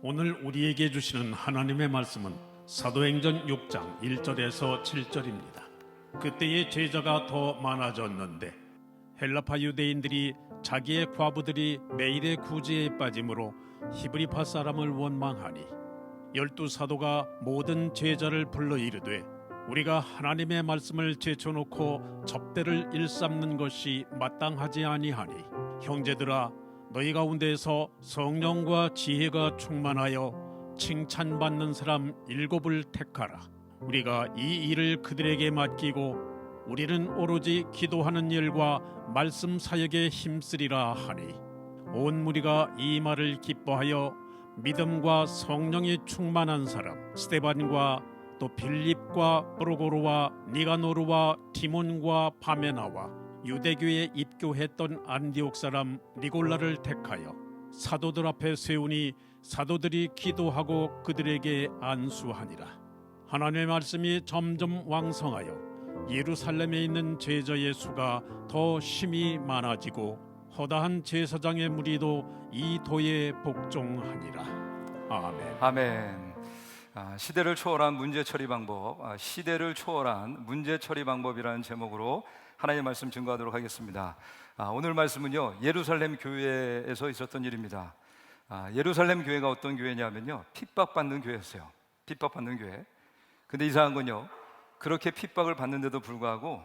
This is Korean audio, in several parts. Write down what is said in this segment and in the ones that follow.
오늘 우리에게 주시는 하나님의 말씀은 사도행전 6장 1절에서 7절입니다. 그때의 제자가 더 많아졌는데 헬라파 유대인들이 자기의 과부들이 매일의 구제에 빠짐으로 히브리파 사람을 원망하니 12사도가 모든 제자를 불러 이르되 우리가 하나님의 말씀을 제쳐놓고 접대를 일삼는 것이 마땅하지 아니하니 형제들아 너희 가운데서 성령과 지혜가 충만하여 칭찬받는 사람 7을 택하라. 우리가 이 일을 그들에게 맡기고 우리는 오로지 기도하는 일과 말씀 사역에 힘쓰리라 하니 온 무리가 이 말을 기뻐하여 믿음과 성령이 충만한 사람 스데반과 또 빌립과 프로고르와 니가노르와 디몬과 바메나와 유대교에 입교했던 안디옥 사람 니골라를 택하여 사도들 앞에 세우니 사도들이 기도하고 그들에게 안수하니라. 하나님의 말씀이 점점 왕성하여 예루살렘에 있는 제자의 수가 더 심히 많아지고 허다한 제사장의 무리도 이 도에 복종하니라. 아멘. 아멘. 시대를 초월한 문제 처리 방법, 시대를 초월한 문제 처리 방법이라는 제목으로 하나님의 말씀 증거하도록 하겠습니다. 오늘 말씀은요, 예루살렘 교회에서 있었던 일입니다. 예루살렘 교회가 어떤 교회냐면요, 핍박받는 교회였어요. 핍박받는 교회. 근데 이상한 건요, 그렇게 핍박을 받는데도 불구하고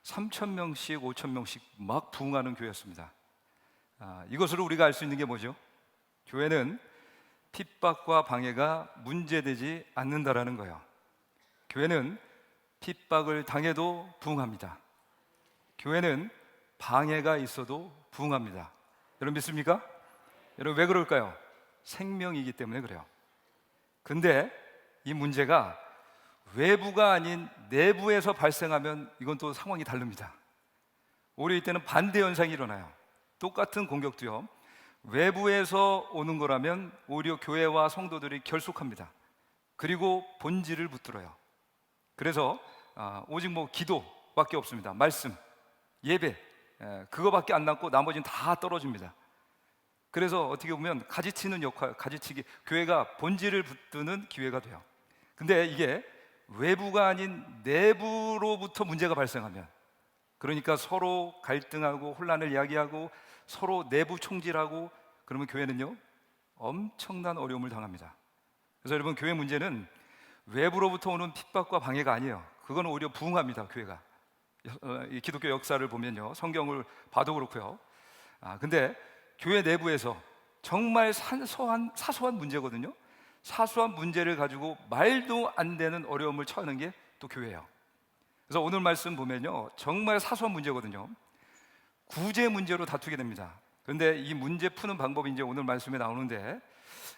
3,000명씩 5,000명씩 막 부흥하는 교회였습니다. 이것으로 우리가 알 수 있는 게 뭐죠? 교회는 핍박과 방해가 문제되지 않는다라는 거예요. 교회는 핍박을 당해도 부흥합니다. 교회는 방해가 있어도 부흥합니다. 여러분 믿습니까? 여러분 왜 그럴까요? 생명이기 때문에 그래요. 근데 이 문제가 외부가 아닌 내부에서 발생하면 이건 또 상황이 다릅니다. 오히려 이때는 반대 현상이 일어나요. 똑같은 공격도요, 외부에서 오는 거라면 오히려 교회와 성도들이 결속합니다. 그리고 본질을 붙들어요. 그래서 오직 기도밖에 없습니다. 말씀, 예배, 그거밖에 안 남고 나머지는 다 떨어집니다. 그래서 어떻게 보면 가지치는 역할, 가지치기, 교회가 본질을 붙드는 기회가 돼요. 근데 이게 외부가 아닌 내부로부터 문제가 발생하면, 그러니까 서로 갈등하고 혼란을 이야기하고 서로 내부 총질하고, 그러면 교회는요 엄청난 어려움을 당합니다. 그래서 여러분, 교회 문제는 외부로부터 오는 핍박과 방해가 아니에요. 그건 오히려 부흥합니다. 교회가 이 기독교 역사를 보면요, 성경을 봐도 그렇고요. 근데 교회 내부에서 정말 사소한 문제거든요. 사소한 문제를 가지고 말도 안 되는 어려움을 처하는 게 또 교회예요. 그래서 오늘 말씀 보면요, 정말 사소한 문제거든요. 구제 문제로 다투게 됩니다. 그런데 이 문제 푸는 방법이 이제 오늘 말씀에 나오는데,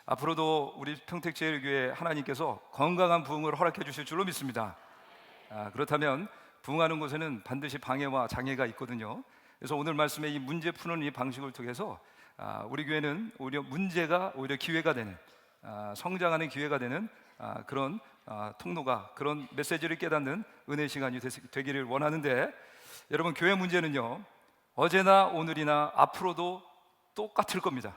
앞으로도 우리 평택제일교회 하나님께서 건강한 부흥을 허락해 주실 줄로 믿습니다. 그렇다면 부흥하는 곳에는 반드시 방해와 장애가 있거든요. 그래서 오늘 말씀에 이 문제 푸는 이 방식을 통해서 우리 교회는 오히려 문제가 오히려 기회가 되는, 성장하는 기회가 되는 그런 통로가, 그런 메시지를 깨닫는 은혜의 시간이 되기를 원하는데, 여러분 교회 문제는요 어제나 오늘이나 앞으로도 똑같을 겁니다.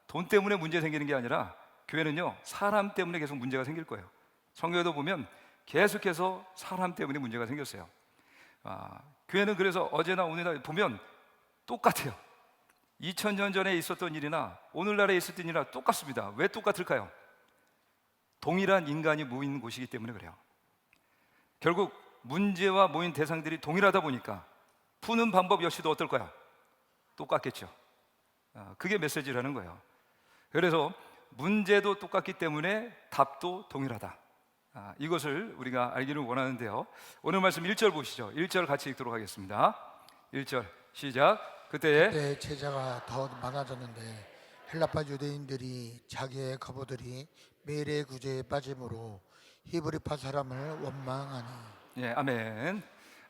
돈 때문에 문제 생기는 게 아니라 교회는요 사람 때문에 계속 문제가 생길 거예요. 성경에도 보면 계속해서 사람 때문에 문제가 생겼어요. 교회는 그래서 어제나 오늘이나 보면 똑같아요. 2000년 전에 있었던 일이나 오늘날에 있었던 일이나 똑같습니다. 왜 똑같을까요? 동일한 인간이 모인 곳이기 때문에 그래요. 결국 문제와 모인 대상들이 동일하다 보니까 푸는 방법 역시도 어떨까요? 똑같겠죠. 그게 메시지라는 거예요. 그래서 문제도 똑같기 때문에 답도 동일하다. 이것을 우리가 알기를 원하는데요, 오늘 말씀 1절 보시죠. 1절 같이 읽도록 하겠습니다. 1절 시작. 그때 제자가 더 많아졌는데 헬라파 유대인들이 자기의 과부들이 매일의 구제에 빠짐으로 히브리파 사람을 원망하니. 예, 아멘.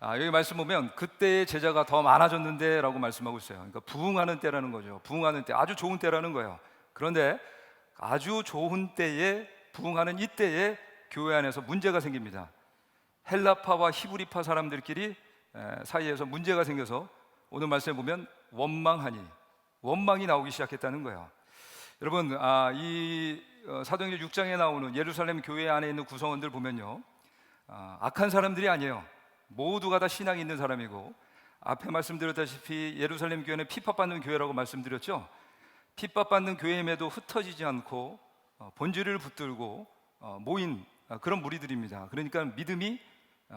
여기 말씀 보면 그때의 제자가 더 많아졌는데 라고 말씀하고 있어요. 그러니까 부흥하는 때라는 거죠. 부흥하는 때, 아주 좋은 때라는 거예요. 그런데 아주 좋은 때에, 부흥하는 이때에 교회 안에서 문제가 생깁니다. 헬라파와 히브리파 사람들끼리 사이에서 문제가 생겨서 오늘 말씀에 보면 원망하니, 원망이 나오기 시작했다는 거예요. 여러분, 사도행전 6장에 나오는 예루살렘 교회 안에 있는 구성원들 보면요, 악한 사람들이 아니에요. 모두가 다 신앙이 있는 사람이고, 앞에 말씀드렸다시피 예루살렘 교회는 핍박받는 교회라고 말씀드렸죠. 핍박받는 교회임에도 흩어지지 않고 본질을 붙들고 모인 그런 무리들입니다. 그러니까 믿음이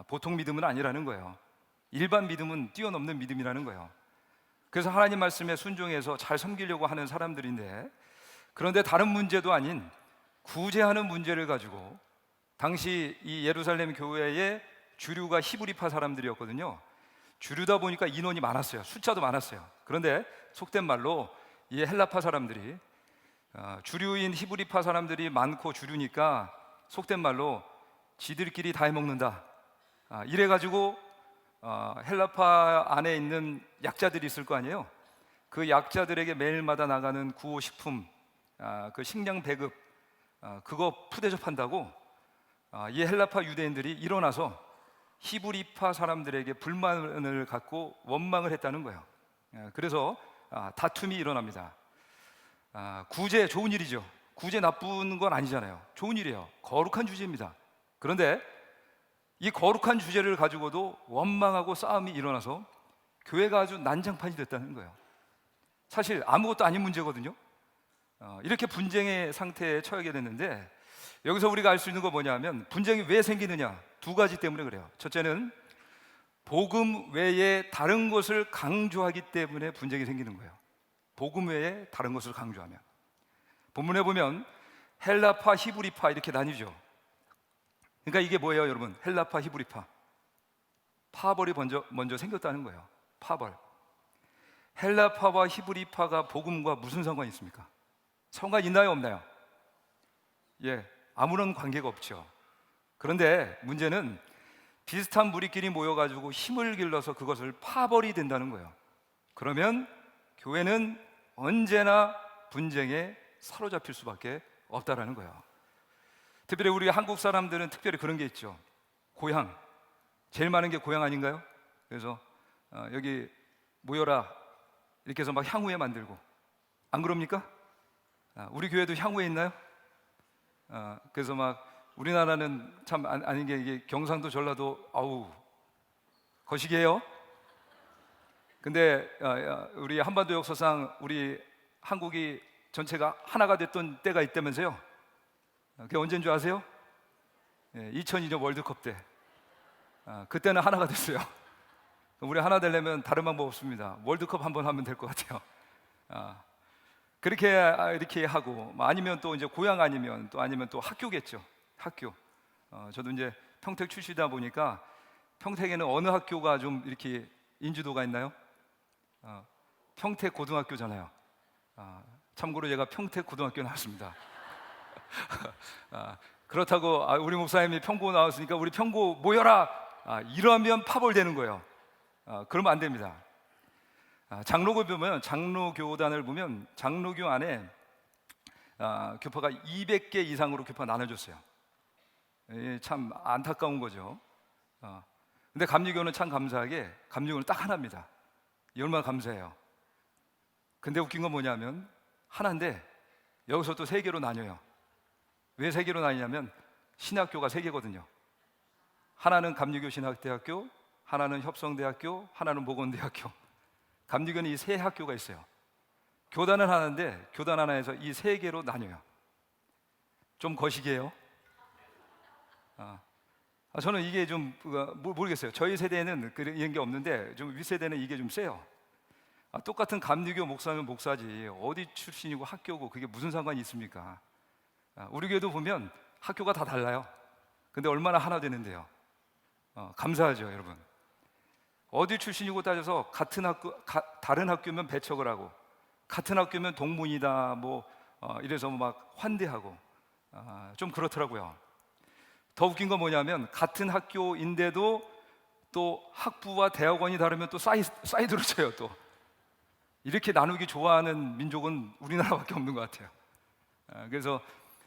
보통 믿음은 아니라는 거예요. 일반 믿음은 뛰어넘는 믿음이라는 거예요. 그래서 하나님 말씀에 순종해서 잘 섬기려고 하는 사람들인데, 그런데 다른 문제도 아닌 구제하는 문제를 가지고, 당시 이 예루살렘 교회의 주류가 히브리파 사람들이었거든요. 주류다 보니까 인원이 많았어요. 숫자도 많았어요. 그런데 속된 말로 이 헬라파 사람들이, 주류인 히브리파 사람들이 많고 주류니까 속된 말로 지들끼리 다 해먹는다, 이래가지고 헬라파 안에 있는 약자들이 있을 거 아니에요. 그 약자들에게 매일마다 나가는 구호식품, 그 식량 배급, 그거 푸대접한다고 이 헬라파 유대인들이 일어나서 히브리파 사람들에게 불만을 갖고 원망을 했다는 거예요. 그래서 다툼이 일어납니다. 구제 좋은 일이죠. 구제 나쁜 건 아니잖아요. 좋은 일이에요. 거룩한 주제입니다. 그런데 이 거룩한 주제를 가지고도 원망하고 싸움이 일어나서 교회가 아주 난장판이 됐다는 거예요. 사실 아무것도 아닌 문제거든요. 이렇게 분쟁의 상태에 처하게 됐는데, 여기서 우리가 알 수 있는 거 뭐냐면, 분쟁이 왜 생기느냐, 두 가지 때문에 그래요. 첫째는 복음 외에 다른 것을 강조하기 때문에 분쟁이 생기는 거예요. 복음 외에 다른 것을 강조하면. 본문에 보면 헬라파, 히브리파 이렇게 나뉘죠. 그러니까 이게 뭐예요, 여러분? 헬라파, 히브리파. 파벌이 먼저 생겼다는 거예요. 파벌. 헬라파와 히브리파가 복음과 무슨 상관이 있습니까? 상관 있나요, 없나요? 예, 아무런 관계가 없죠. 그런데 문제는 비슷한 무리끼리 모여가지고 힘을 길러서 그것을 파벌이 된다는 거예요. 그러면 교회는 언제나 분쟁에 사로잡힐 수밖에 없다라는 거예요. 특별히 우리 한국 사람들은 특별히 그런 게 있죠. 고향, 제일 많은 게 고향 아닌가요? 그래서 여기 모여라 이렇게 해서 막 향후회 만들고, 안 그럽니까? 우리 교회도 향후회 있나요? 그래서 막 우리나라는 참 아닌 게, 이게 경상도 전라도 아우 거시기해요. 근데 우리 한반도 역사상 우리 한국이 전체가 하나가 됐던 때가 있다면서요. 그게 언제인 줄 아세요? 2002년 월드컵 때. 그때는 하나가 됐어요. 우리 하나 되려면 다른 방법 없습니다. 월드컵 한번 하면 될 것 같아요. 그렇게 이렇게 하고, 아니면 또 이제 고향 아니면 또 학교겠죠. 학교. 저도 이제 평택 출신이다 보니까 평택에는 어느 학교가 좀 이렇게 인지도가 있나요? 평택 고등학교잖아요. 참고로 제가 평택 고등학교 나왔습니다. 그렇다고 우리 목사님이 평고 나왔으니까 우리 평고 모여라, 이러면 파벌되는 거예요. 그러면 안 됩니다. 장로교 보면, 장로교단을 보면 장로교 안에 교파가 200개 이상으로 교파가 나눠졌어요. 참 안타까운 거죠. 근데 감리교는 참 감사하게 감리교는 딱 하나입니다. 이 얼마나 감사해요. 근데 웃긴 건 뭐냐면 하나인데 여기서 또 세 개로 나뉘어요. 왜 세 개로 나뉘냐면 신학교가 세 개거든요. 하나는 감리교 신학대학교, 하나는 협성대학교, 하나는 목원대학교. 감리교는 이 세 학교가 있어요. 교단은 하나인데 교단 하나에서 이 세 개로 나뉘어요. 좀 거시기해요. 저는 이게 좀 모르겠어요. 저희 세대에는 이런 게 없는데 좀 윗세대는 이게 좀 세요. 똑같은 감리교 목사면 목사지 어디 출신이고 학교고 그게 무슨 상관이 있습니까? 우리 교회도 보면 학교가 다 달라요. 근데 얼마나 하나 되는데요. 감사하죠, 여러분. 어디 출신이고 따져서 같은 학교, 다른 학교면 배척을 하고, 같은 학교면 동문이다 이래서 막 환대하고, 좀 그렇더라고요. 더 웃긴 건 뭐냐면 같은 학교인데도 또 학부와 대학원이 다르면 또 사이드로 쳐요. 또 이렇게 나누기 좋아하는 민족은 우리나라밖에 없는 것 같아요. 그래서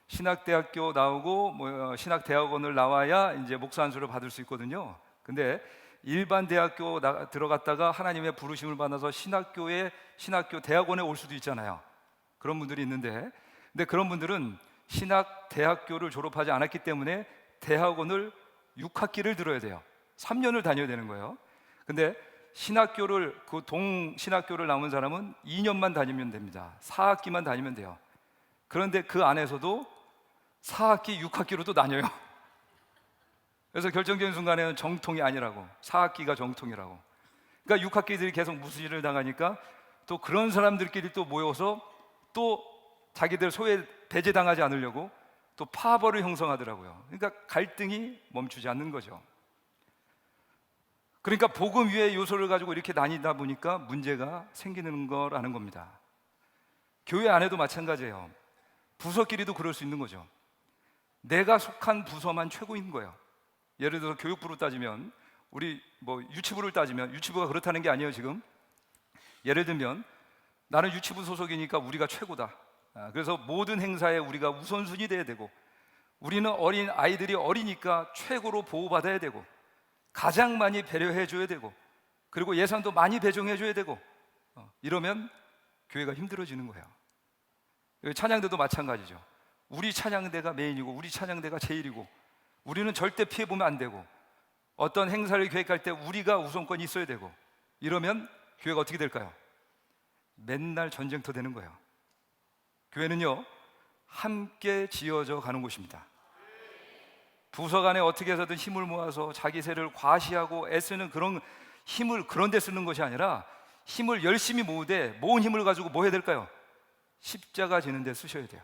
신학대학교 나오고 신학대학원을 나와야 이제 목사 안수를 받을 수 있거든요. 근데 일반 대학교 들어갔다가 하나님의 부르심을 받아서 신학교 대학원에 올 수도 있잖아요. 그런 분들이 있는데 근데 그런 분들은 신학 대학교를 졸업하지 않았기 때문에 대학원을 6학기를 들어야 돼요. 3년을 다녀야 되는 거예요. 근데 신학교를 그 동신학교를 나온 사람은 2년만 다니면 됩니다. 4학기만 다니면 돼요. 그런데 그 안에서도 4학기, 6학기로도 나뉘어요. 그래서 결정적인 순간에는 정통이 아니라고, 4학기가 정통이라고. 그러니까 6학기들이 계속 무시를 당하니까 또 그런 사람들끼리 또 모여서 또 자기들 소외 배제당하지 않으려고 또 파벌을 형성하더라고요. 그러니까 갈등이 멈추지 않는 거죠. 그러니까 복음 위의 요소를 가지고 이렇게 나뉘다 보니까 문제가 생기는 거라는 겁니다. 교회 안에도 마찬가지예요. 부서끼리도 그럴 수 있는 거죠. 내가 속한 부서만 최고인 거예요. 예를 들어서 교육부로 따지면, 우리 뭐 유치부를 따지면, 유치부가 그렇다는 게 아니에요 지금. 예를 들면 나는 유치부 소속이니까 우리가 최고다. 그래서 모든 행사에 우리가 우선순위 돼야 되고, 우리는 어린 아이들이 어리니까 최고로 보호받아야 되고, 가장 많이 배려해 줘야 되고, 그리고 예산도 많이 배정해 줘야 되고, 이러면 교회가 힘들어지는 거예요. 찬양대도 마찬가지죠. 우리 찬양대가 메인이고 우리 찬양대가 제일이고, 우리는 절대 피해보면 안 되고, 어떤 행사를 계획할 때 우리가 우선권이 있어야 되고, 이러면 교회가 어떻게 될까요? 맨날 전쟁터 되는 거예요. 교회는요, 함께 지어져 가는 곳입니다. 부서 간에 어떻게 해서든 힘을 모아서 자기 세를 과시하고 애쓰는 그런 힘을 그런 데 쓰는 것이 아니라, 힘을 열심히 모으되 모은 힘을 가지고 뭐 해야 될까요? 십자가 지는 데 쓰셔야 돼요.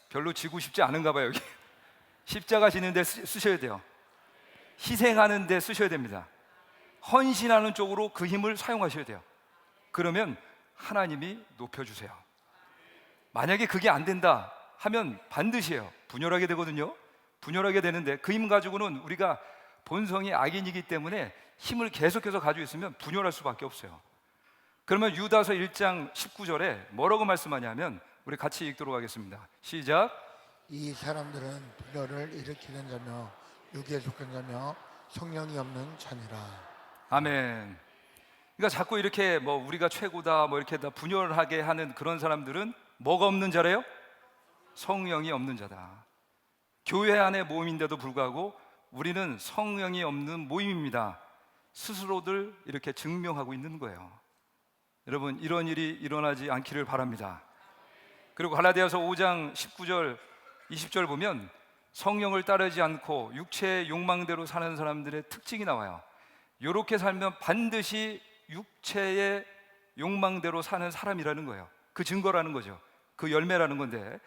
별로 지고 싶지 않은가 봐요 여기. 십자가 지는 데 쓰셔야 돼요. 희생하는 데 쓰셔야 됩니다. 헌신하는 쪽으로 그 힘을 사용하셔야 돼요. 그러면 하나님이 높여주세요. 만약에 그게 안 된다 하면 반드시요 분열하게 되거든요. 분열하게 되는데 그 힘 가지고는 우리가 본성이 악인이기 때문에 힘을 계속해서 가지고 있으면 분열할 수밖에 없어요. 그러면 유다서 1장 19절에 뭐라고 말씀하냐면, 우리 같이 읽도록 하겠습니다. 시작. 이 사람들은 분열을 일으키는 자며 육에 속한 자며 성령이 없는 자니라. 아멘. 그러니까 자꾸 이렇게 뭐 우리가 최고다 뭐 이렇게 다 분열하게 하는 그런 사람들은 뭐가 없는 자래요? 성령이 없는 자다. 교회 안의 모임인데도 불구하고 우리는 성령이 없는 모임입니다. 스스로들 이렇게 증명하고 있는 거예요. 여러분, 이런 일이 일어나지 않기를 바랍니다. 그리고 갈라디아서 5장 19절 20절 보면 성령을 따르지 않고 육체의 욕망대로 사는 사람들의 특징이 나와요. 이렇게 살면 반드시 육체의 욕망대로 사는 사람이라는 거예요. 그 증거라는 거죠. 그 열매라는 건데,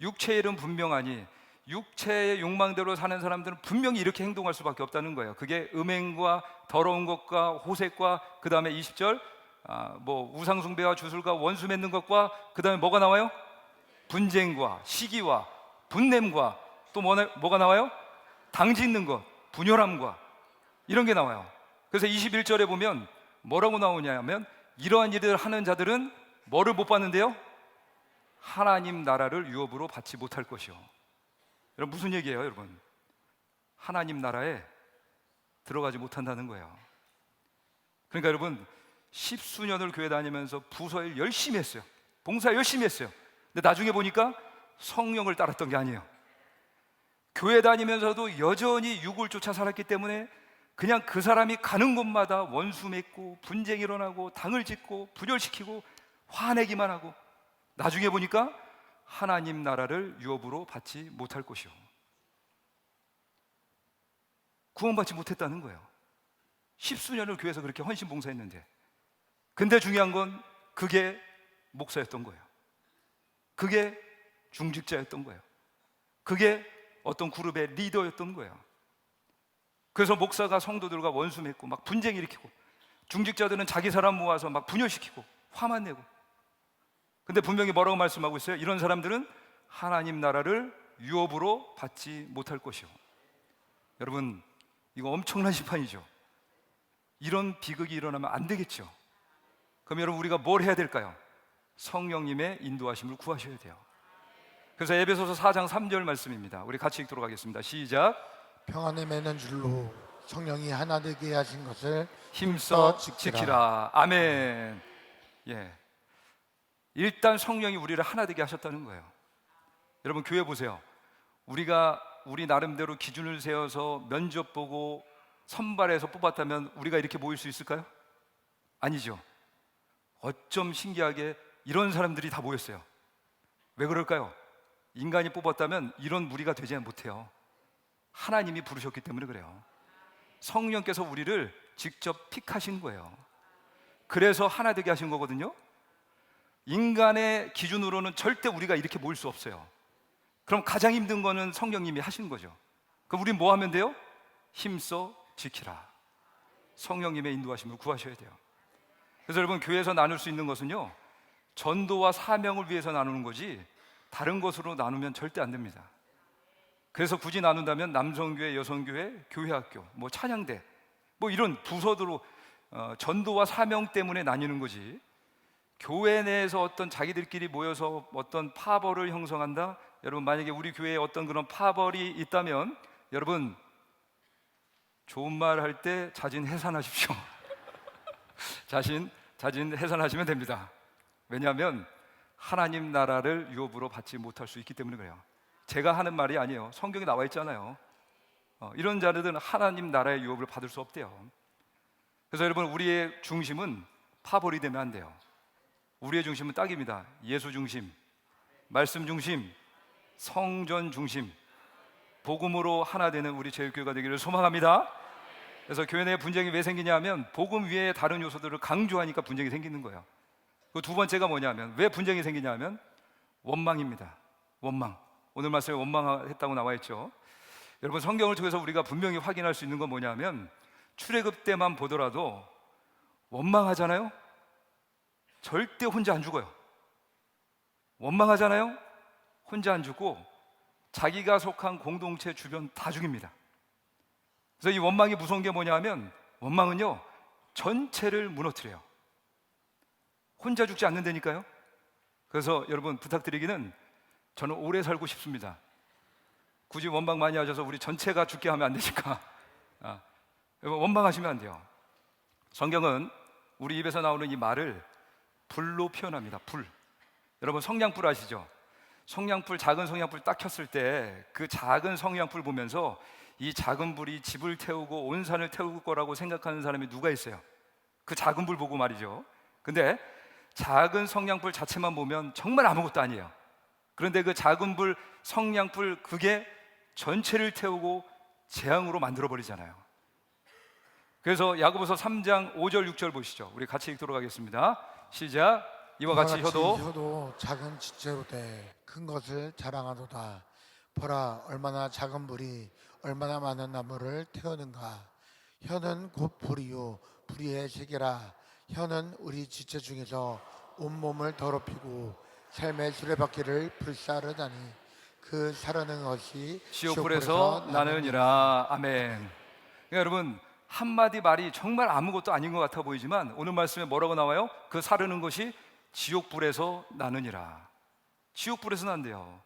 육체의 일은 분명하니 육체의 욕망대로 사는 사람들은 분명히 이렇게 행동할 수밖에 없다는 거예요. 그게 음행과 더러운 것과 호색과, 그 다음에 20절 뭐 우상숭배와 주술과 원수 맺는 것과, 그 다음에 뭐가 나와요? 분쟁과 시기와 분냄과, 또 뭐가 나와요? 당짓는 것, 분열함과, 이런 게 나와요. 그래서 21절에 보면 뭐라고 나오냐면, 이러한 일을 하는 자들은 뭐를 못 받는데요? 하나님 나라를 유업으로 받지 못할 것이요. 여러분, 무슨 얘기예요 여러분? 하나님 나라에 들어가지 못한다는 거예요. 그러니까 여러분, 십수년을 교회 다니면서 부서일 열심히 했어요. 봉사 열심히 했어요. 근데 나중에 보니까 성령을 따랐던 게 아니에요. 교회 다니면서도 여전히 육을 쫓아 살았기 때문에 그냥 그 사람이 가는 곳마다 원수 맺고 분쟁이 일어나고 당을 짓고 분열시키고 화내기만 하고, 나중에 보니까 하나님 나라를 유업으로 받지 못할 것이요. 구원받지 못했다는 거예요. 십수년을 교회에서 그렇게 헌신 봉사했는데. 근데 중요한 건 그게 목사였던 거예요. 그게 중직자였던 거예요. 그게 어떤 그룹의 리더였던 거예요. 그래서 목사가 성도들과 원수 맺고 막 분쟁 일으키고, 중직자들은 자기 사람 모아서 막 분열시키고 화만 내고. 근데 분명히 뭐라고 말씀하고 있어요? 이런 사람들은 하나님 나라를 유업으로 받지 못할 것이요. 여러분, 이거 엄청난 심판이죠. 이런 비극이 일어나면 안 되겠죠. 그럼 여러분, 우리가 뭘 해야 될까요? 성령님의 인도하심을 구하셔야 돼요. 그래서 에베소서 4장 3절 말씀입니다. 우리 같이 읽도록 하겠습니다. 시작. 평안에 매는 줄로 성령이 하나 되게 하신 것을 힘써 지키라. 아멘. 예. 일단 성령이 우리를 하나 되게 하셨다는 거예요. 여러분 교회 보세요. 우리가 우리 나름대로 기준을 세워서 면접 보고 선발해서 뽑았다면 우리가 이렇게 모일 수 있을까요? 아니죠. 어쩜 신기하게 이런 사람들이 다 모였어요. 왜 그럴까요? 인간이 뽑았다면 이런 무리가 되지 못해요. 하나님이 부르셨기 때문에 그래요. 성령께서 우리를 직접 픽하신 거예요. 그래서 하나 되게 하신 거거든요. 인간의 기준으로는 절대 우리가 이렇게 모일 수 없어요. 그럼 가장 힘든 거는 성령님이 하신 거죠. 그럼 우린 뭐 하면 돼요? 힘써 지키라. 성령님의 인도하심을 구하셔야 돼요. 그래서 여러분 교회에서 나눌 수 있는 것은요, 전도와 사명을 위해서 나누는 거지 다른 것으로 나누면 절대 안 됩니다. 그래서 굳이 나눈다면 남성교회, 여성교회, 교회학교, 뭐 찬양대, 뭐 이런 부서로 전도와 사명 때문에 나뉘는 거지, 교회 내에서 어떤 자기들끼리 모여서 어떤 파벌을 형성한다? 여러분 만약에 우리 교회에 어떤 그런 파벌이 있다면 여러분 좋은 말 할 때 자진 해산하십시오. 자진 해산하시면 됩니다. 왜냐하면 하나님 나라를 유업으로 받지 못할 수 있기 때문에 그래요. 제가 하는 말이 아니에요. 성경에 나와 있잖아요. 이런 자들은 하나님 나라의 유업을 받을 수 없대요. 그래서 여러분 우리의 중심은 파벌이 되면 안 돼요. 우리의 중심은 딱입니다. 예수 중심, 말씀 중심, 성전 중심, 복음으로 하나 되는 우리 제일교회가 되기를 소망합니다. 그래서 교회 내 분쟁이 왜 생기냐 하면 복음 위에 다른 요소들을 강조하니까 분쟁이 생기는 거예요. 그 두 번째가 뭐냐면, 왜 분쟁이 생기냐 하면 원망입니다. 원망. 오늘 말씀에 원망했다고 나와 있죠. 여러분 성경을 통해서 우리가 분명히 확인할 수 있는 건 뭐냐면 출애굽 때만 보더라도 원망하잖아요. 절대 혼자 안 죽어요. 원망하잖아요. 혼자 안 죽고 자기가 속한 공동체 주변 다 죽입니다. 그래서 이 원망이 무서운 게 뭐냐면 원망은요 전체를 무너뜨려요. 혼자 죽지 않는다니까요. 그래서 여러분 부탁드리기는, 저는 오래 살고 싶습니다. 굳이 원망 많이 하셔서 우리 전체가 죽게 하면 안 되니까 여러분 원망하시면 안 돼요. 성경은 우리 입에서 나오는 이 말을 불로 표현합니다. 불. 여러분 성냥불 아시죠? 성냥불, 작은 성냥불 딱 켰을 때 그 작은 성냥불 보면서 이 작은 불이 집을 태우고 온 산을 태울 거라고 생각하는 사람이 누가 있어요? 그 작은 불 보고 말이죠. 근데 작은 성냥불 자체만 보면 정말 아무것도 아니에요. 그런데 그 작은 불, 성냥불, 그게 전체를 태우고 재앙으로 만들어 버리잖아요. 그래서 야고보서 3장 5절 6절 보시죠. 우리 같이 읽도록 하겠습니다. 시작. 이와 같이 혀도 작은 지체로 돼 큰 것을 자랑하도다. 보라, 얼마나 작은 불이 얼마나 많은 나무를 태우는가. 혀는 곧 불이요 불의의 세계라. 혀는 우리 지체 중에서 온몸을 더럽히고 삶의 수레바퀴를 불사르다니 그 사르는 것이 지옥불에서 나느니라. 아멘. 그러니까 여러분 한마디 말이 정말 아무것도 아닌 것 같아 보이지만 오늘 말씀에 뭐라고 나와요? 그 사르는 것이 지옥불에서 나느니라. 지옥불에서 난대요.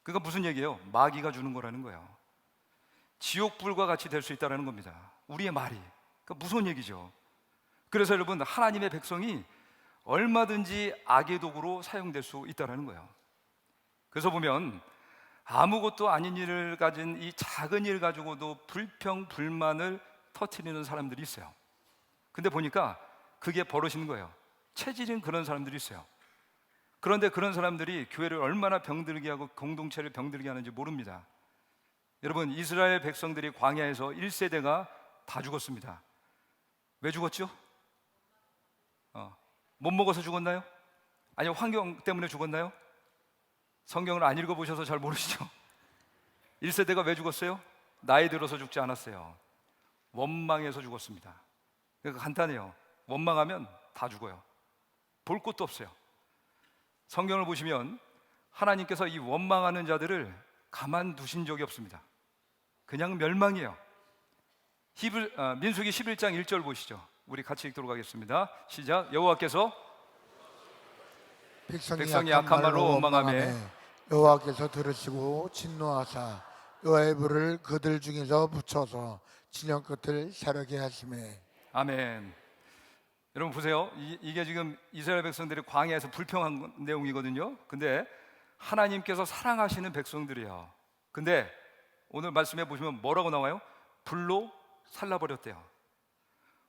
그러니까 무슨 얘기예요? 마귀가 주는 거라는 거예요. 지옥불과 같이 될 수 있다는 겁니다. 우리의 말이. 그러니까 무서운 얘기죠. 그래서 여러분 하나님의 백성이 얼마든지 악의 도구로 사용될 수 있다는 거예요. 그래서 보면 아무것도 아닌 일을 가진 이 작은 일 가지고도 불평, 불만을 터뜨리는 사람들이 있어요. 근데 보니까 그게 버릇인 거예요. 체질인 그런 사람들이 있어요. 그런데 그런 사람들이 교회를 얼마나 병들게 하고 공동체를 병들게 하는지 모릅니다. 여러분 이스라엘 백성들이 광야에서 1세대가 다 죽었습니다. 왜 죽었죠? 못 먹어서 죽었나요? 아니면 환경 때문에 죽었나요? 성경을 안 읽어보셔서 잘 모르시죠? 1세대가 왜 죽었어요? 나이 들어서 죽지 않았어요. 원망해서 죽었습니다. 그러니까 간단해요. 원망하면 다 죽어요. 볼 것도 없어요. 성경을 보시면 하나님께서 이 원망하는 자들을 가만두신 적이 없습니다. 그냥 멸망이에요. 민수기 11장 1절 보시죠. 우리 같이 읽도록 하겠습니다. 시작. 여호와께서 백성이 악한 말로 원망하며 여호와께서 들으시고 진노하사 여호와의 불을 그들 중에서 붙여서 진영 끝을 사르게 하시매. 아멘. 여러분 보세요. 이게 지금 이스라엘 백성들이 광야에서 불평한 내용이거든요. 근데 하나님께서 사랑하시는 백성들이에요. 근데 오늘 말씀해 보시면 뭐라고 나와요? 불로 살라버렸대요.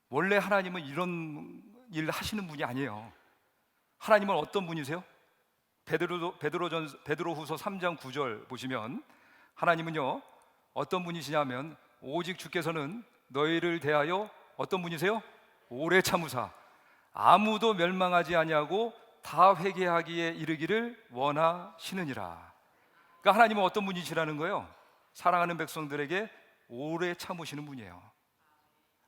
원래 하나님은 이런 일 하시는 분이 아니에요. 하나님은 어떤 분이세요? 베드로후서 3장 9절 보시면 하나님은요 어떤 분이시냐면 오직 주께서는 너희를 대하여 어떤 분이세요? 오래 참으사 아무도 멸망하지 아니하고 다 회개하기에 이르기를 원하시느니라. 그러니까 하나님은 어떤 분이시라는 거예요? 사랑하는 백성들에게 오래 참으시는 분이에요.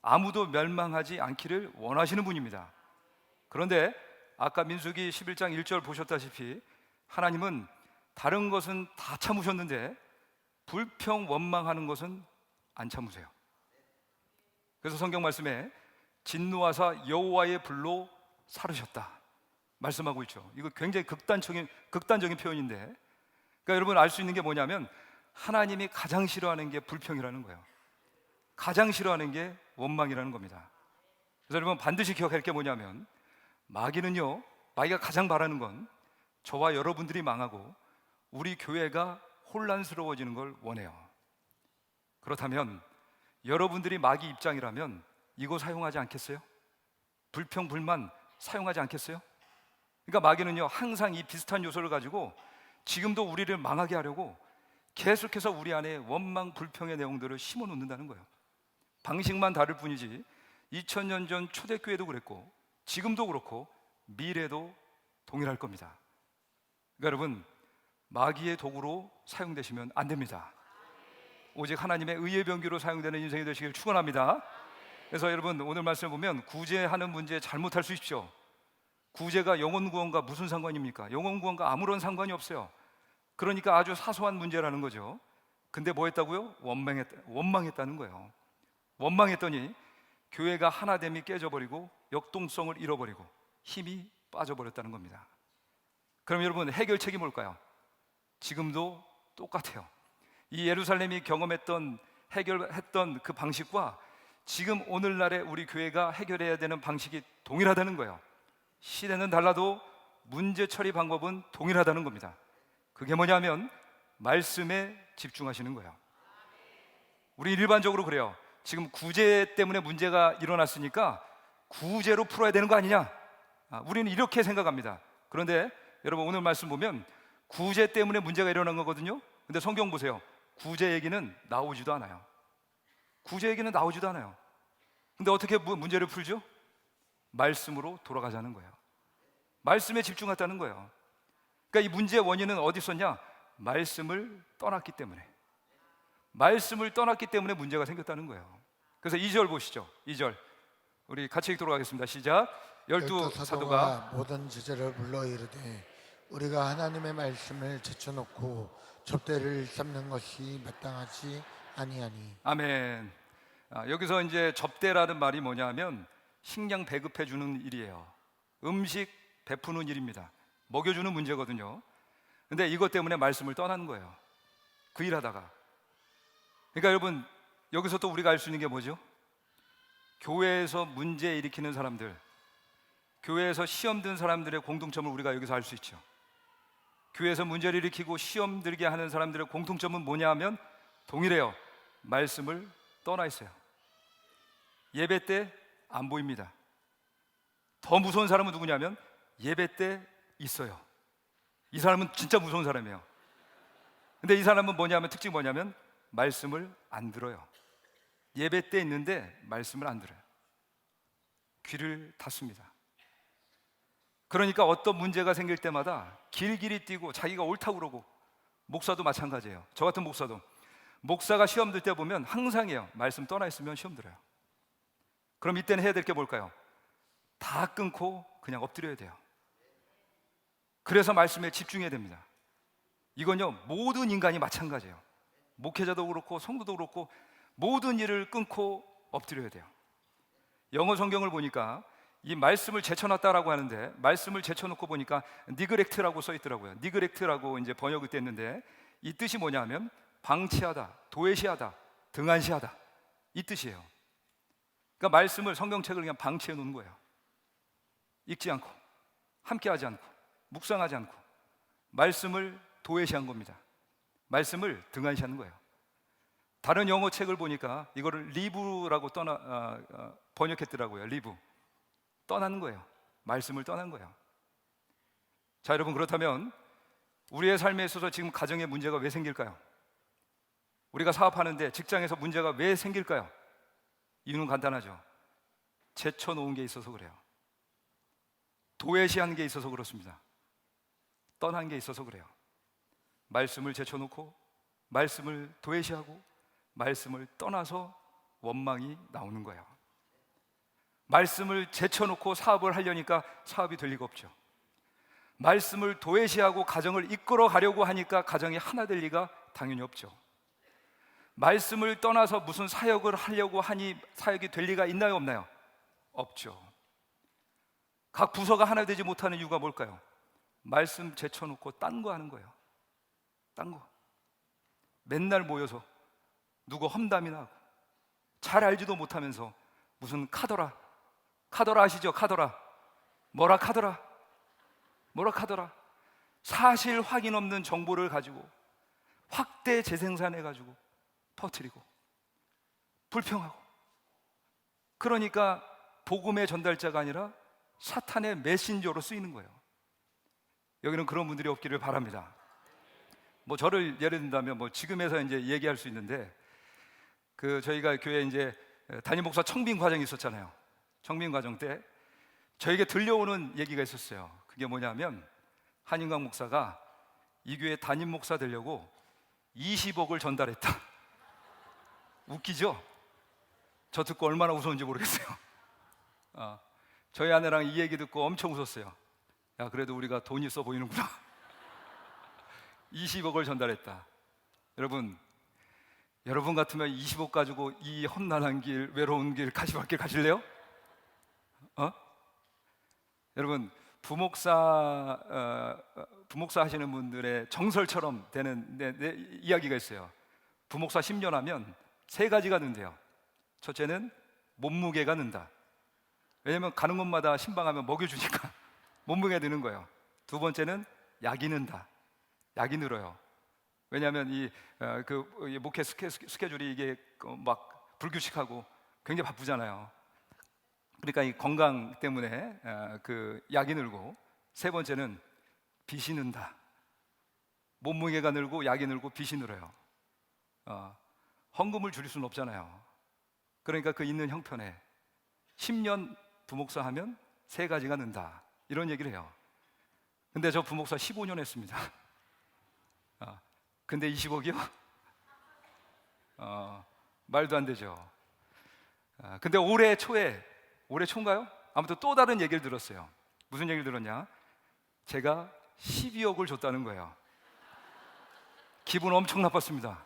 아무도 멸망하지 않기를 원하시는 분입니다. 그런데 아까 민수기 11장 1절 보셨다시피 하나님은 다른 것은 다 참으셨는데 불평 원망하는 것은 안 참으세요. 그래서 성경 말씀에 진노하사 여호와의 불로 사르셨다 말씀하고 있죠. 이거 굉장히 극단적인 표현인데, 그러니까 여러분 알 수 있는 게 뭐냐면 하나님이 가장 싫어하는 게 불평이라는 거예요. 가장 싫어하는 게 원망이라는 겁니다. 그래서 여러분 반드시 기억할 게 뭐냐면 마귀가 가장 바라는 건 저와 여러분들이 망하고 우리 교회가 혼란스러워지는 걸 원해요. 그렇다면 여러분들이 마귀 입장이라면 이거 사용하지 않겠어요? 불평, 불만 사용하지 않겠어요? 그러니까 마귀는요 항상 이 비슷한 요소를 가지고 지금도 우리를 망하게 하려고 계속해서 우리 안에 원망, 불평의 내용들을 심어 놓는다는 거예요. 방식만 다를 뿐이지 2000년 전 초대교회도 그랬고 지금도 그렇고 미래도 동일할 겁니다. 그러니까 여러분 마귀의 도구로 사용되시면 안 됩니다. 오직 하나님의 의의 병기로 사용되는 인생이 되시길 축원합니다. 그래서 여러분 오늘 말씀을 보면 구제하는 문제에 잘못할 수 있죠. 구제가 영혼 구원과 무슨 상관입니까? 영혼 구원과 아무런 상관이 없어요. 그러니까 아주 사소한 문제라는 거죠. 근데 뭐 했다고요? 원망했다는 거예요. 원망했더니 교회가 하나됨이 깨져버리고 역동성을 잃어버리고 힘이 빠져버렸다는 겁니다. 그럼 여러분 해결책이 뭘까요? 지금도 똑같아요. 이 예루살렘이 경험했던 해결했던 그 방식과 지금 오늘날의 우리 교회가 해결해야 되는 방식이 동일하다는 거예요. 시대는 달라도 문제 처리 방법은 동일하다는 겁니다. 그게 뭐냐면 말씀에 집중하시는 거예요. 우리 일반적으로 그래요. 지금 구제 때문에 문제가 일어났으니까 구제로 풀어야 되는 거 아니냐? 우리는 이렇게 생각합니다. 그런데 여러분 오늘 말씀 보면 구제 때문에 문제가 일어난 거거든요. 근데 성경 보세요. 구제 얘기는 나오지도 않아요. 구제 얘기는 나오지도 않아요. 근데 어떻게 문제를 풀죠? 말씀으로 돌아가자는 거예요. 말씀에 집중했다는 거예요. 그러니까 이 문제의 원인은 어디 있었냐? 말씀을 떠났기 때문에. 말씀을 떠났기 때문에 문제가 생겼다는 거예요. 그래서 2절 보시죠. 2절 우리 같이 읽도록 하겠습니다. 시작. 열두 사도가 모든 제자를 불러 이르되 우리가 하나님의 말씀을 제쳐놓고 접대를 삼는 것이 마땅하지 아니하니. 아멘. 여기서 이제 접대라는 말이 뭐냐면 식량 배급해 주는 일이에요. 음식 베푸는 일입니다. 먹여주는 문제거든요. 근데 이것 때문에 말씀을 떠난 거예요. 그 일하다가. 그러니까 여러분 여기서 또 우리가 알 수 있는 게 뭐죠? 교회에서 문제 일으키는 사람들, 교회에서 시험 든 사람들의 공통점을 우리가 여기서 알 수 있죠. 교회에서 문제를 일으키고 시험 들게 하는 사람들의 공통점은 뭐냐 하면 동일해요. 말씀을 떠나 있어요. 예배 때 안 보입니다. 더 무서운 사람은 누구냐면 예배 때 있어요. 이 사람은 진짜 무서운 사람이에요. 근데 이 사람은 뭐냐면 특징이 뭐냐면 말씀을 안 들어요. 예배 때 있는데 말씀을 안 들어요. 귀를 닫습니다. 그러니까 어떤 문제가 생길 때마다 길길이 뛰고 자기가 옳다고 그러고, 목사도 마찬가지예요. 저 같은 목사가 시험 들 때 보면 항상이에요. 말씀 떠나 있으면 시험 들어요. 그럼 이때는 해야 될 게 뭘까요? 다 끊고 그냥 엎드려야 돼요. 그래서 말씀에 집중해야 됩니다. 이건요 모든 인간이 마찬가지예요. 목회자도 그렇고 성도도 그렇고 모든 일을 끊고 엎드려야 돼요. 영어 성경을 보니까 이 말씀을 제쳐놨다라고 하는데, 말씀을 제쳐놓고 보니까 니그렉트라고 써 있더라고요. 니그렉트라고 이제 번역이 됐는데 이 뜻이 뭐냐면 방치하다, 도외시하다, 등한시하다, 이 뜻이에요. 그러니까 말씀을, 성경책을 그냥 방치해 놓는 거예요. 읽지 않고 함께하지 않고 묵상하지 않고 말씀을 도외시한 겁니다. 말씀을 등한시하는 거예요. 다른 영어 책을 보니까 이거를 리브라고 번역했더라고요. 리브. 떠나는 거예요. 말씀을 떠난 거예요. 자, 여러분, 그렇다면 우리의 삶에 있어서 지금 가정에 문제가 왜 생길까요? 우리가 사업하는데 직장에서 문제가 왜 생길까요? 이유는 간단하죠. 제쳐놓은 게 있어서 그래요. 도외시한 게 있어서 그렇습니다. 떠난 게 있어서 그래요. 말씀을 제쳐놓고 말씀을 도외시하고 말씀을 떠나서 원망이 나오는 거예요. 말씀을 제쳐놓고 사업을 하려니까 사업이 될 리가 없죠. 말씀을 도외시하고 가정을 이끌어 가려고 하니까 가정이 하나 될 리가 당연히 없죠. 말씀을 떠나서 무슨 사역을 하려고 하니 사역이 될 리가 있나요, 없나요? 없죠. 각 부서가 하나 되지 못하는 이유가 뭘까요? 말씀 제쳐놓고 딴 거 하는 거예요. 딴 거. 맨날 모여서 누구 험담이나 하고 잘 알지도 못하면서 무슨 카더라 아시죠? 카더라. 뭐라 카더라. 사실 확인 없는 정보를 가지고 확대 재생산해 가지고 퍼뜨리고 불평하고, 그러니까 복음의 전달자가 아니라 사탄의 메신저로 쓰이는 거예요. 여기는 그런 분들이 없기를 바랍니다. 뭐 저를 예를 든다면 뭐 지금에서 이제 얘기할 수 있는데, 저희가 교회 이제 담임 목사 청빙 과정이 있었잖아요. 청빙 과정 때 저에게 들려오는 얘기가 있었어요. 그게 뭐냐면 한인광 목사가 이 교회 담임 목사 되려고 20억을 전달했다. 웃기죠? 저 듣고 얼마나 웃었는지 모르겠어요. 저희 아내랑 이 얘기 듣고 엄청 웃었어요. 야, 그래도 우리가 돈 있어 보이는구나. 20억을 전달했다. 여러분 같으면 20억 가지고 이 험난한 길, 외로운 길, 가시밭길 가실래요? 여러분, 부목사 하시는 분들의 정설처럼 되는 내 이야기가 있어요. 부목사 10년 하면 3가지가 는데요. 첫째는 몸무게가 는다. 왜냐면 가는 곳마다 신방하면 먹여주니까 몸무게가 느는 거예요. 두 번째는 약이 는다. 약이 늘어요. 왜냐하면 이 목회 스케줄이 이게 막 불규칙하고 굉장히 바쁘잖아요. 그러니까 이 건강 때문에 약이 늘고, 세 번째는 빚이 는다. 몸무게가 늘고 약이 늘고 빚이 늘어요. 헌금을 줄일 수는 없잖아요. 그러니까 그 있는 형편에 10년 부목사 하면 3가지가 는다, 이런 얘기를 해요. 근데 저 부목사 15년 했습니다. 근데 20억이요? 말도 안 되죠. 근데 올해 초인가요? 아무튼 또 다른 얘기를 들었어요. 무슨 얘기를 들었냐? 제가 12억을 줬다는 거예요. 기분 엄청 나빴습니다.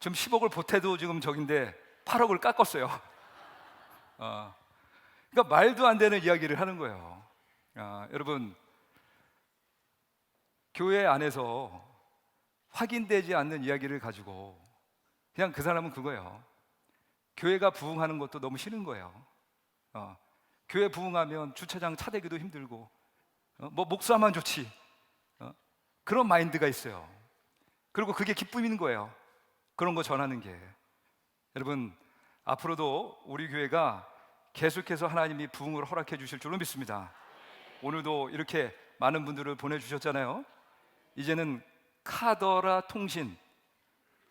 지금 10억을 보태도 지금 저긴데 8억을 깎았어요. 그러니까 말도 안 되는 이야기를 하는 거예요. 여러분, 교회 안에서 확인되지 않는 이야기를 가지고 그냥 그 사람은 그거예요. 교회가 부흥하는 것도 너무 싫은 거예요. 교회 부흥하면 주차장 차대기도 힘들고, 뭐 목사만 좋지, 그런 마인드가 있어요. 그리고 그게 기쁨인 거예요. 그런 거 전하는 게. 여러분, 앞으로도 우리 교회가 계속해서 하나님이 부흥을 허락해 주실 줄로 믿습니다. 오늘도 이렇게 많은 분들을 보내주셨잖아요. 이제는 카더라 통신,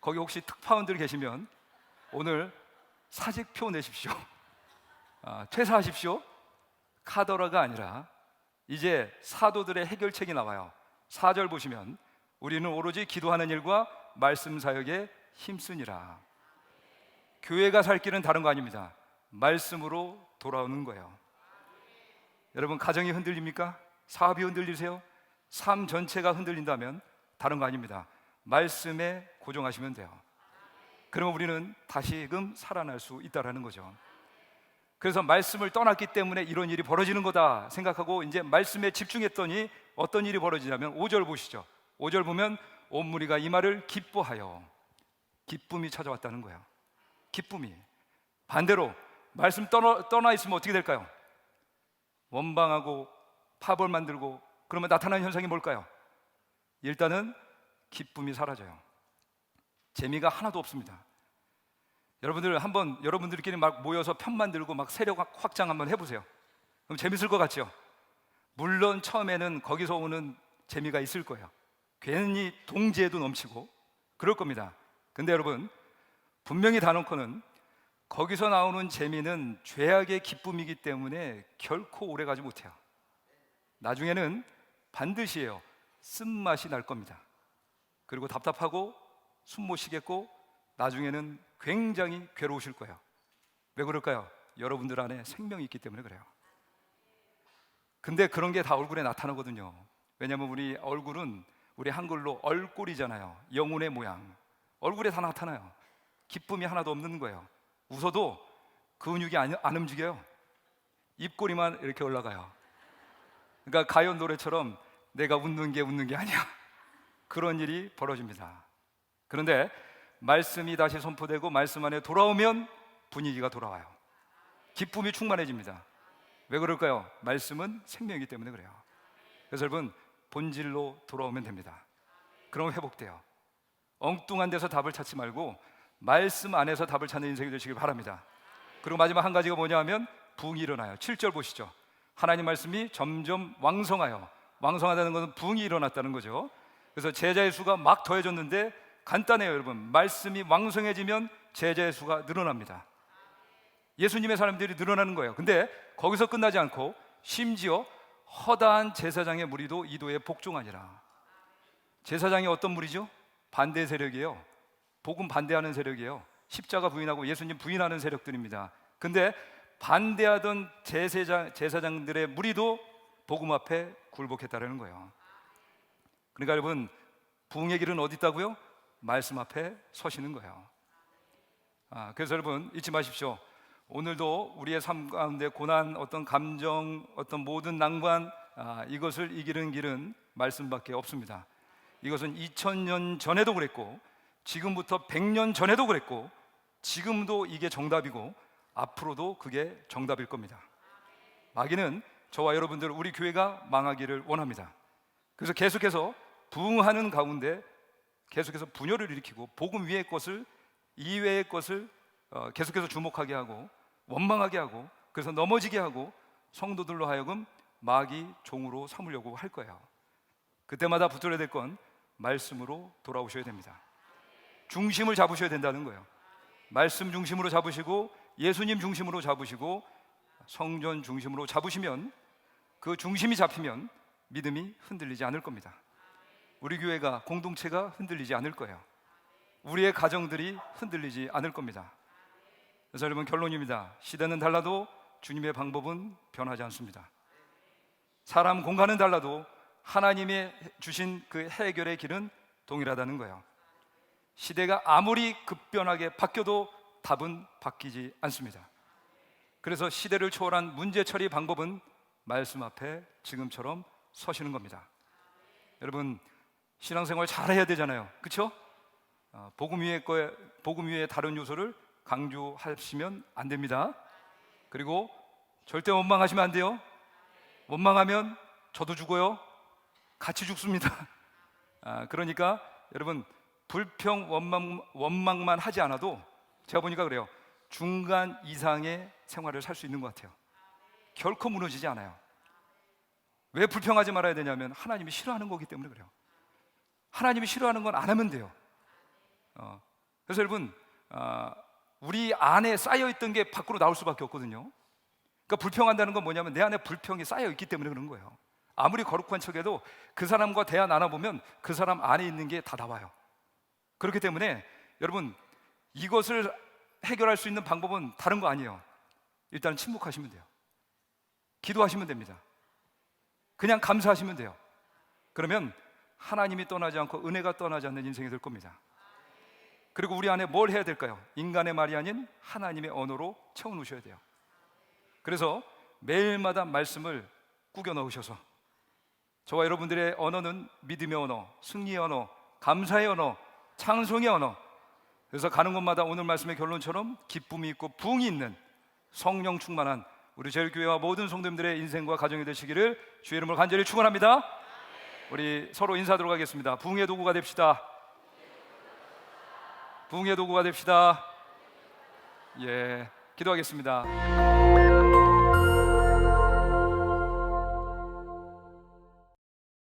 거기 혹시 특파원들 계시면 오늘 사직표 내십시오. 퇴사하십시오. 카더라가 아니라 이제 사도들의 해결책이 나와요. 4절 보시면 우리는 오로지 기도하는 일과 말씀 사역에 힘쓰니라. 교회가 살 길은 다른 거 아닙니다. 말씀으로 돌아오는 거예요. 여러분, 가정이 흔들립니까? 사업이 흔들리세요? 삶 전체가 흔들린다면 다른 거 아닙니다. 말씀에 고정하시면 돼요. 그러면 우리는 다시금 살아날 수 있다라는 거죠. 그래서 말씀을 떠났기 때문에 이런 일이 벌어지는 거다 생각하고 이제 말씀에 집중했더니 어떤 일이 벌어지냐면 5절 보시죠. 5절 보면 온 무리가 이 말을 기뻐하여, 기쁨이 찾아왔다는 거예요. 기쁨이. 반대로 말씀 떠나 있으면 어떻게 될까요? 원방하고 파벌 만들고 그러면 나타나는 현상이 뭘까요? 일단은 기쁨이 사라져요. 재미가 하나도 없습니다. 여러분들 한번 여러분들끼리 막 모여서 편 만들고 막 세력 확장 한번 해보세요. 그럼 재밌을 것 같죠? 물론 처음에는 거기서 오는 재미가 있을 거예요. 괜히 동지에도 넘치고 그럴 겁니다. 근데 여러분 분명히 다 놓고는 거기서 나오는 재미는 죄악의 기쁨이기 때문에 결코 오래가지 못해요. 나중에는 반드시요 쓴맛이 날 겁니다. 그리고 답답하고 숨 못 쉬겠고 나중에는 굉장히 괴로우실 거예요. 왜 그럴까요? 여러분들 안에 생명이 있기 때문에 그래요. 근데 그런 게 다 얼굴에 나타나거든요. 왜냐하면 우리 얼굴은 우리 한글로 얼꼴이잖아요. 영혼의 모양. 얼굴에 다 나타나요. 기쁨이 하나도 없는 거예요. 웃어도 근육이 안 움직여요. 입꼬리만 이렇게 올라가요. 그러니까 가요 노래처럼 내가 웃는 게 아니야. 그런 일이 벌어집니다. 그런데 말씀이 다시 선포되고 말씀 안에 돌아오면 분위기가 돌아와요. 기쁨이 충만해집니다. 왜 그럴까요? 말씀은 생명이기 때문에 그래요. 그래서 여러분 본질로 돌아오면 됩니다. 그럼 회복돼요. 엉뚱한 데서 답을 찾지 말고 말씀 안에서 답을 찾는 인생이 되시길 바랍니다. 그리고 마지막 한 가지가 뭐냐 하면 부흥이 일어나요. 7절 보시죠. 하나님 말씀이 점점 왕성하다는 것은 부흥이 일어났다는 거죠. 그래서 제자의 수가 막 더해졌는데 간단해요. 여러분 말씀이 왕성해지면 제자의 수가 늘어납니다. 예수님의 사람들이 늘어나는 거예요. 근데 거기서 끝나지 않고 심지어 허다한 제사장의 무리도 이도에 복종하니라. 제사장이 어떤 무리죠? 반대 세력이에요. 복음 반대하는 세력이에요. 십자가 부인하고 예수님 부인하는 세력들입니다. 근데 반대하던 제사장들의 무리도 복음 앞에 굴복했다는 거예요. 그러니까 여러분 부흥의 길은 어디 있다고요? 말씀 앞에 서시는 거예요. 그래서 여러분 잊지 마십시오. 오늘도 우리의 삶 가운데 고난, 어떤 감정, 어떤 모든 난관, 이것을 이기는 길은 말씀밖에 없습니다. 이것은 2000년 전에도 그랬고 지금부터 100년 전에도 그랬고 지금도 이게 정답이고 앞으로도 그게 정답일 겁니다. 마귀는 저와 여러분들 우리 교회가 망하기를 원합니다. 그래서 계속해서 부흥하는 가운데 계속해서 분열을 일으키고 복음 위의 것을 이외의 것을 계속해서 주목하게 하고 원망하게 하고 그래서 넘어지게 하고 성도들로 하여금 마귀 종으로 삼으려고 할 거예요. 그때마다 붙들어야 될 건 말씀으로 돌아오셔야 됩니다. 중심을 잡으셔야 된다는 거예요. 말씀 중심으로 잡으시고 예수님 중심으로 잡으시고 성전 중심으로 잡으시면 그 중심이 잡히면 믿음이 흔들리지 않을 겁니다. 우리 교회가 공동체가 흔들리지 않을 거예요. 우리의 가정들이 흔들리지 않을 겁니다. 그래서 여러분 결론입니다. 시대는 달라도 주님의 방법은 변하지 않습니다. 사람 공간은 달라도 하나님의 주신 그 해결의 길은 동일하다는 거예요. 시대가 아무리 급변하게 바뀌어도 답은 바뀌지 않습니다. 그래서 시대를 초월한 문제 처리 방법은 말씀 앞에 지금처럼 서시는 겁니다. 여러분 신앙생활 잘해야 되잖아요. 그렇죠? 복음 위에 다른 요소를 강조하시면 안 됩니다. 그리고 절대 원망하시면 안 돼요. 원망하면 저도 죽어요. 같이 죽습니다. 그러니까 여러분 불평 원망만 하지 않아도 제가 보니까 그래요. 중간 이상의 생활을 살 수 있는 것 같아요. 결코 무너지지 않아요. 왜 불평하지 말아야 되냐면 하나님이 싫어하는 거기 때문에 그래요. 하나님이 싫어하는 건 안 하면 돼요. 그래서 여러분 우리 안에 쌓여있던 게 밖으로 나올 수밖에 없거든요. 그러니까 불평한다는 건 뭐냐면 내 안에 불평이 쌓여있기 때문에 그런 거예요. 아무리 거룩한 척해도 그 사람과 대화 나눠보면 그 사람 안에 있는 게 다 나와요. 그렇기 때문에 여러분 이것을 해결할 수 있는 방법은 다른 거 아니에요. 일단 침묵하시면 돼요. 기도하시면 됩니다. 그냥 감사하시면 돼요. 그러면 하나님이 떠나지 않고 은혜가 떠나지 않는 인생이 될 겁니다. 그리고 우리 안에 뭘 해야 될까요? 인간의 말이 아닌 하나님의 언어로 채워놓으셔야 돼요. 그래서 매일마다 말씀을 꾸겨 넣으셔서 저와 여러분들의 언어는 믿음의 언어, 승리의 언어, 감사의 언어, 찬송의 언어. 그래서 가는 곳마다 오늘 말씀의 결론처럼 기쁨이 있고 부흥이 있는 성령 충만한 우리 제일교회와 모든 성도님들의 인생과 가정이 되시기를 주의 이름으로 간절히 축원합니다. 우리 서로 인사하도록 하겠습니다. 부흥의 도구가 됩시다. 부흥의 도구가 됩시다. 예, 기도하겠습니다.